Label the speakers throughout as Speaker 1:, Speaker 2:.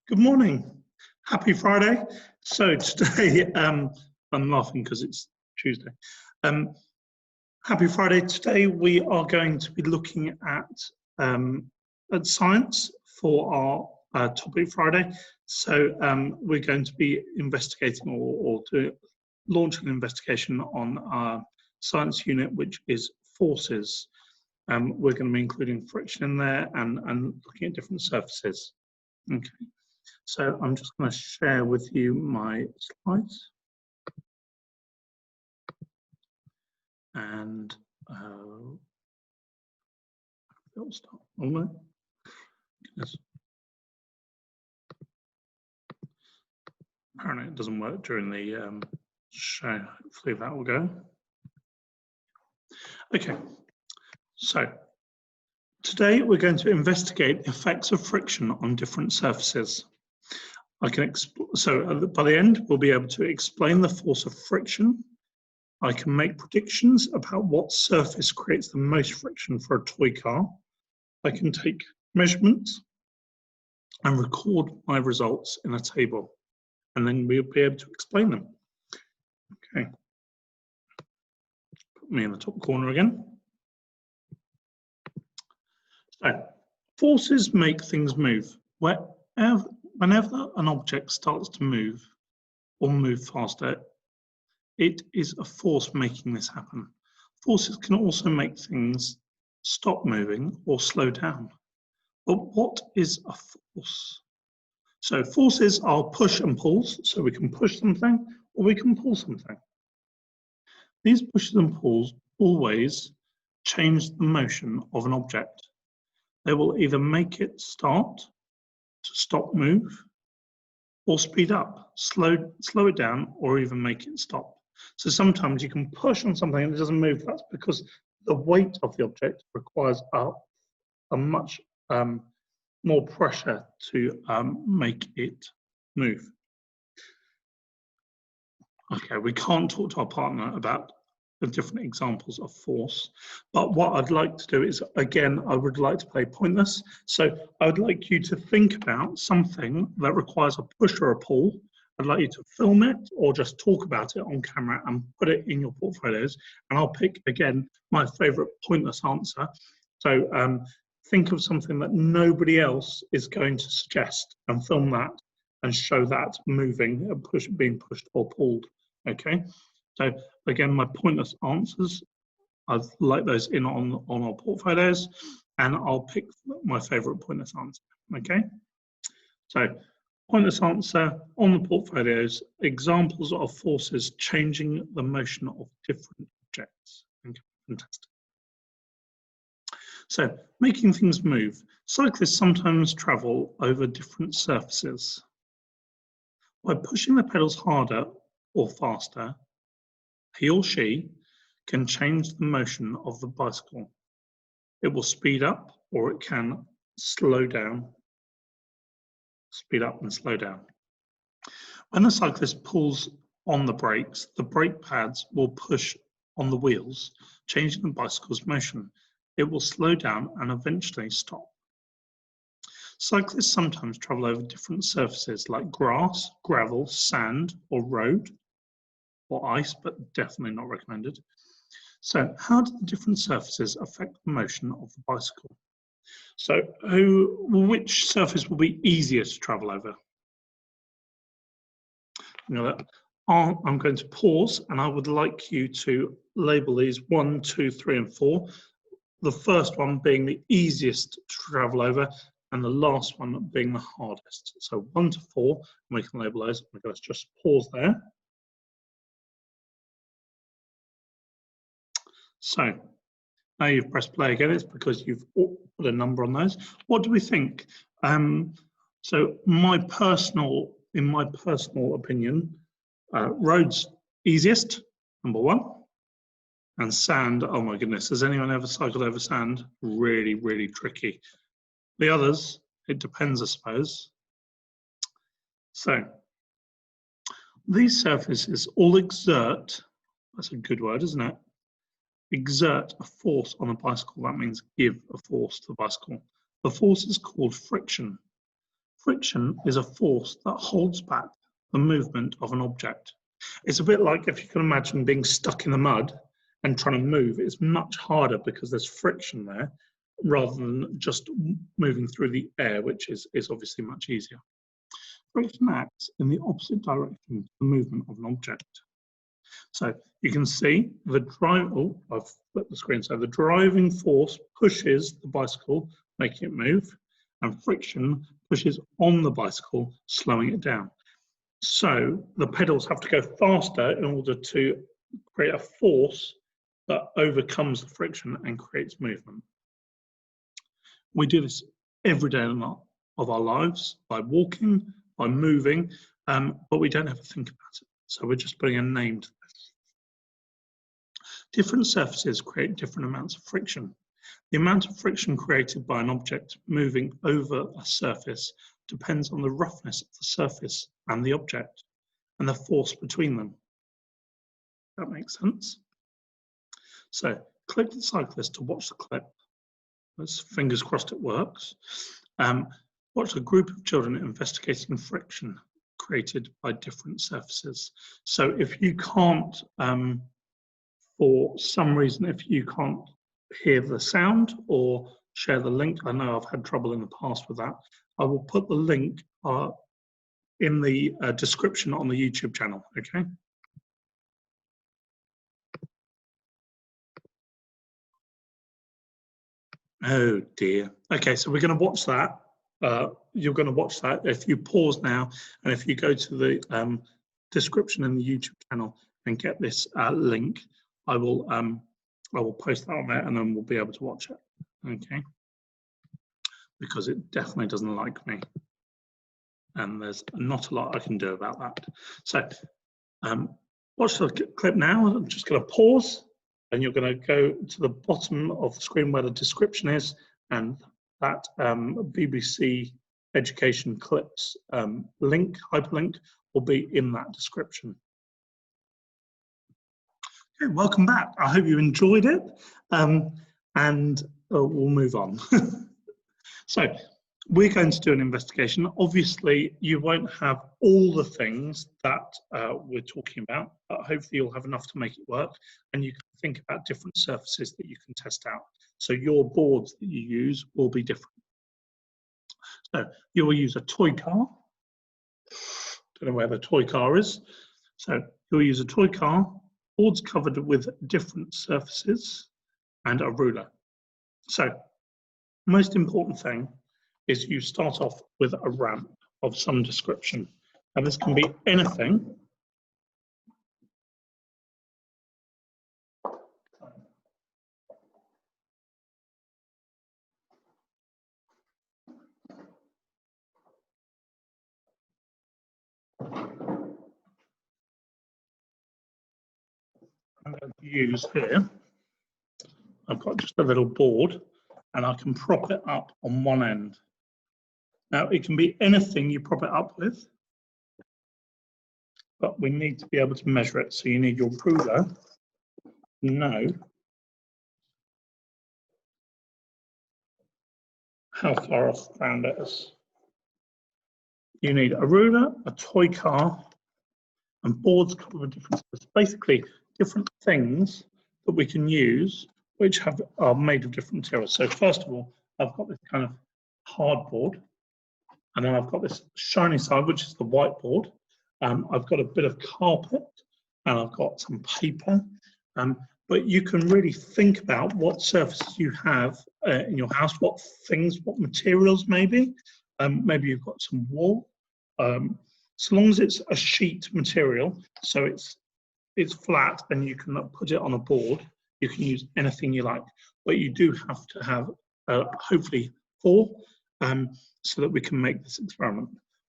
Speaker 1: Good morning. Happy Friday. So today, I'm laughing because it's Tuesday. Happy Friday. Today we are going to be looking at science for our topic Friday. So we're going to be investigating or launching an investigation on our science unit, which is forces. We're going to be including friction in there and looking at different surfaces. Okay. So I'm just going to share with you my slides. And it'll start. Oh no. Goodness. Apparently it doesn't work during the show. Hopefully that will go. Okay. So today we're going to investigate the effects of friction on different surfaces. By the end, we'll be able to explain the force of friction. I can make predictions about what surface creates the most friction for a toy car. I can take measurements and record my results in a table, and then we'll be able to explain them. Okay. Put me in the top corner again. So, forces make things move. Whenever an object starts to move or move faster, it is a force making this happen. Forces can also make things stop moving or slow down. But what is a force? So forces are push and pulls, so we can push something or we can pull something. These pushes and pulls always change the motion of an object. They will either make it start, to stop move, or speed up, slow it down, or even make it stop. So sometimes you can push on something and it doesn't move. That's because the weight of the object requires a much more pressure to make it move. Okay, we can't talk to our partner about the different examples of force, but what I'd like to do is, again, I would like to play pointless. So I would like you to think about something that requires a push or a pull. I'd like you to film it or just talk about it on camera and put it in your portfolios. And I'll pick, again, my favorite pointless answer. So think of something that nobody else is going to suggest and film that and show that moving, being pushed or pulled. Okay. So again, my pointless answers, I'd like those in on our portfolios, and I'll pick my favorite pointless answer. Okay. So pointless answer on the portfolios, examples of forces changing the motion of different objects. Okay, fantastic. So making things move. Cyclists sometimes travel over different surfaces. By pushing the pedals harder or faster, he or she can change the motion of the bicycle. It will speed up or it can slow down. Speed up and slow down. When a cyclist pulls on the brakes, the brake pads will push on the wheels, changing the bicycle's motion. It will slow down and eventually stop. Cyclists sometimes travel over different surfaces like grass, gravel, sand, or road, or ice, but definitely not recommended. So how do the different surfaces affect the motion of the bicycle? So which surface will be easier to travel over? I'm going to pause and I would like you to label these 1, 2, 3, and 4. The first one being the easiest to travel over and the last one being the hardest. So 1 to 4, and we can label those. Let's just pause there. So now you've pressed play again, it's because you've put a number on those. What do we think? So in my personal opinion, roads easiest, number 1. And sand, oh my goodness, has anyone ever cycled over sand? Really, really tricky. The others, it depends, I suppose. So these surfaces all exert, that's a good word, isn't it? Exert a force on a bicycle. That means give a force to the bicycle. The force is called friction. Friction is a force that holds back the movement of an object. It's a bit like if you can imagine being stuck in the mud and trying to move. It's much harder because there's friction there rather than just moving through the air, which is obviously much easier. Friction acts in the opposite direction to the movement of an object. So you can see the I've flipped the screen. So the driving force pushes the bicycle, making it move, and friction pushes on the bicycle, slowing it down. So the pedals have to go faster in order to create a force that overcomes the friction and creates movement. We do this every day of our lives by walking, by moving, but we don't ever think about it. So we're just putting a name to this. Different surfaces create different amounts of friction. The amount of friction created by an object moving over a surface depends on the roughness of the surface and the object and the force between them. That makes sense? So click the cyclist to watch the clip. Let's fingers crossed it works. Watch a group of children investigating friction created by different surfaces. So if you can't, for some reason, if you can't hear the sound or share the link, I know I've had trouble in the past with that, I will put the link in the description on the YouTube channel, okay? Oh dear. Okay, so we're going to watch that. You're going to watch that. If you pause now, and if you go to the description in the YouTube channel and get this link, I will post that on there, and then we'll be able to watch it. Okay. Because it definitely doesn't like me, and there's not a lot I can do about that. So, watch the clip now. I'm just going to pause. And you're going to go to the bottom of the screen where the description is, and that BBC Education Clips link, hyperlink, will be in that description. Okay, welcome back. I hope you enjoyed it, and we'll move on. So, we're going to do an investigation. Obviously, you won't have all the things that we're talking about, but hopefully you'll have enough to make it work, and you can think about different surfaces that you can test out. So your boards that you use will be different. So you will use a toy car. Don't know where the toy car is. So you'll use a toy car, boards covered with different surfaces, and a ruler. So most important thing is you start off with a ramp of some description. And this can be anything. I'm going to use here, I've got just a little board, and I can prop it up on one end. Now, it can be anything you prop it up with, but we need to be able to measure it. So you need your ruler to know how far off the ground it is. You need a ruler, a toy car, and boards covered with different, basically different things that we can use, which are made of different materials. So first of all, I've got this kind of hard board, and then I've got this shiny side, which is the whiteboard. I've got a bit of carpet, and I've got some paper. But you can really think about what surfaces you have in your house, what things, what materials maybe. Maybe you've got some wool. So long as it's a sheet material, so it's flat and you can put it on a board, you can use anything you like. But you do have to have hopefully 4 so that we can make this experiment.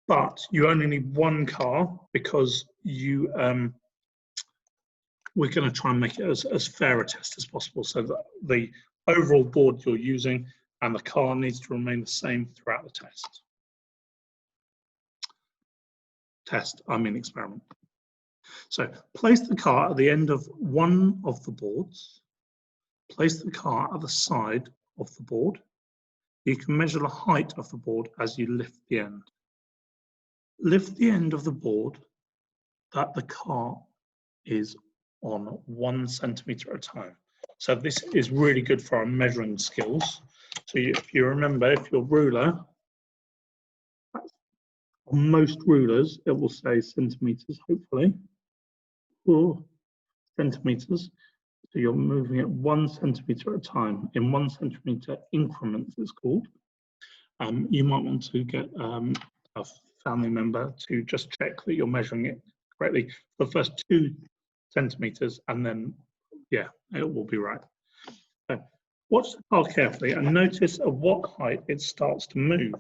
Speaker 1: But you only need 1 car because we're going to try and make it as fair a test as possible, so that the overall board you're using and the car needs to remain the same throughout the experiment. So place the car at the end of one of the boards, place the car at the side of the board. You can measure the height of the board as you lift the end. lift the end of the board that the car is on 1 centimetre at a time. So this is really good for our measuring skills. So if you remember, if your ruler, on most rulers, it will say centimetres, hopefully, or centimetres. So you're moving it 1 centimetre at a time, in 1 centimetre increments, it's called. You might want to get a family member to just check that you're measuring it correctly for the first 2 centimetres, and then, yeah, it will be right. So watch the car carefully and notice at what height it starts to move.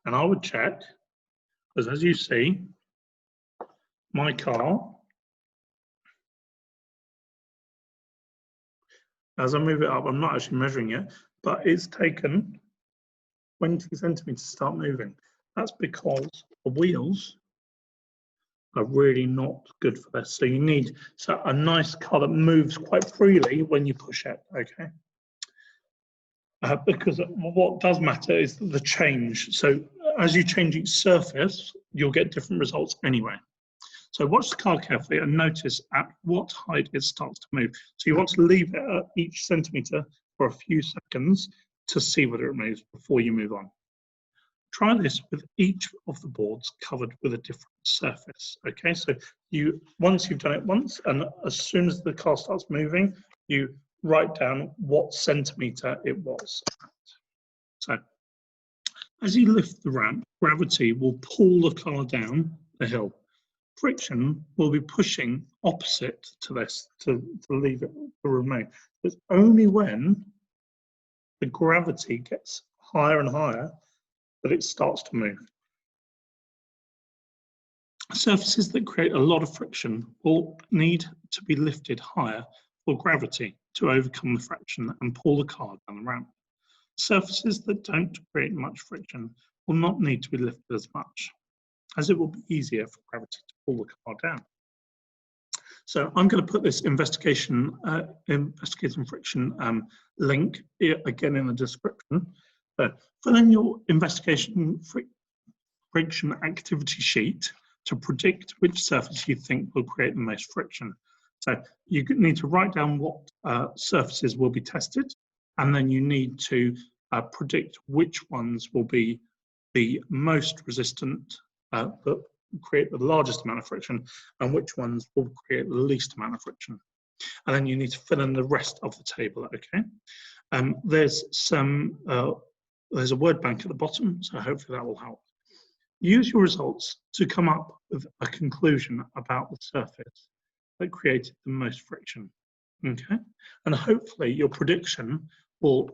Speaker 1: And I would check, because as you see, my car, as I move it up, I'm not actually measuring it, but it's taken 20 centimetres to start moving. That's because the wheels are really not good for this. So you need a nice car that moves quite freely when you push it, okay? Because what does matter is the change. So as you change each surface, you'll get different results anyway. So watch the car carefully and notice at what height it starts to move. So you want to leave it at each centimetre for a few seconds to see whether it moves before you move on. Try this with each of the boards covered with a different surface. Okay, so once you've done it once, and as soon as the car starts moving, you write down what centimetre it was at. So as you lift the ramp, gravity will pull the car down the hill. Friction will be pushing opposite to this to leave it to remain. It's only when the gravity gets higher and higher that it starts to move. Surfaces that create a lot of friction will need to be lifted higher for gravity to overcome the friction and pull the car down the ramp. Surfaces that don't create much friction will not need to be lifted as much, as it will be easier for gravity to pull the car down. So I'm going to put this investigating friction link again in the description. Fill in your investigation friction activity sheet to predict which surface you think will create the most friction. So you need to write down what surfaces will be tested, and then you need to predict which ones will be the most resistant, but create the largest amount of friction, and which ones will create the least amount of friction. And then you need to fill in the rest of the table, okay? There's a word bank at the bottom, so hopefully that will help. Use your results to come up with a conclusion about the surface that created the most friction, okay? And hopefully your prediction will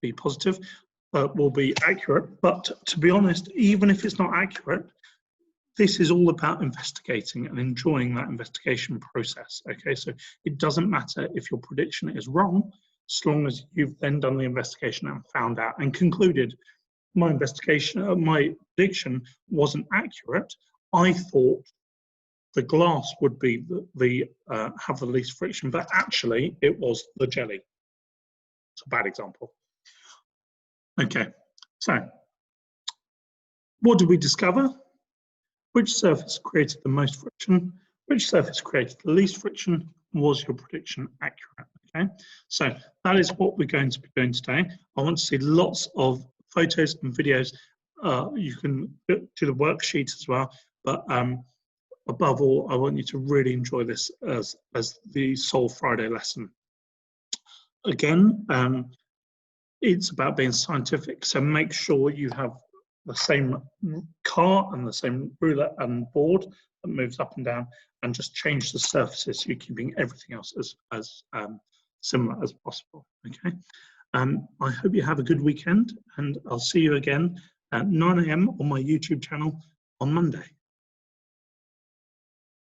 Speaker 1: be positive, will be accurate, but to be honest, even if it's not accurate, this is all about investigating and enjoying that investigation process, okay? So it doesn't matter if your prediction is wrong, as long as you've then done the investigation and found out and concluded my prediction wasn't accurate. I thought the glass would be have the least friction, but actually it was the jelly. It's a bad example. Okay, so what did we discover? Which surface created the most friction? Which surface created the least friction? Was your prediction accurate? Okay, so that is what we're going to be doing today. I want to see lots of photos and videos. You can do the worksheet as well, but above all, I want you to really enjoy this as the Solve Friday lesson. Again, it's about being scientific, so make sure you have the same car and the same ruler and board that moves up and down, and just change the surfaces so you're keeping everything else as similar as possible, okay? I hope you have a good weekend, and I'll see you again at 9 AM on my YouTube channel on Monday.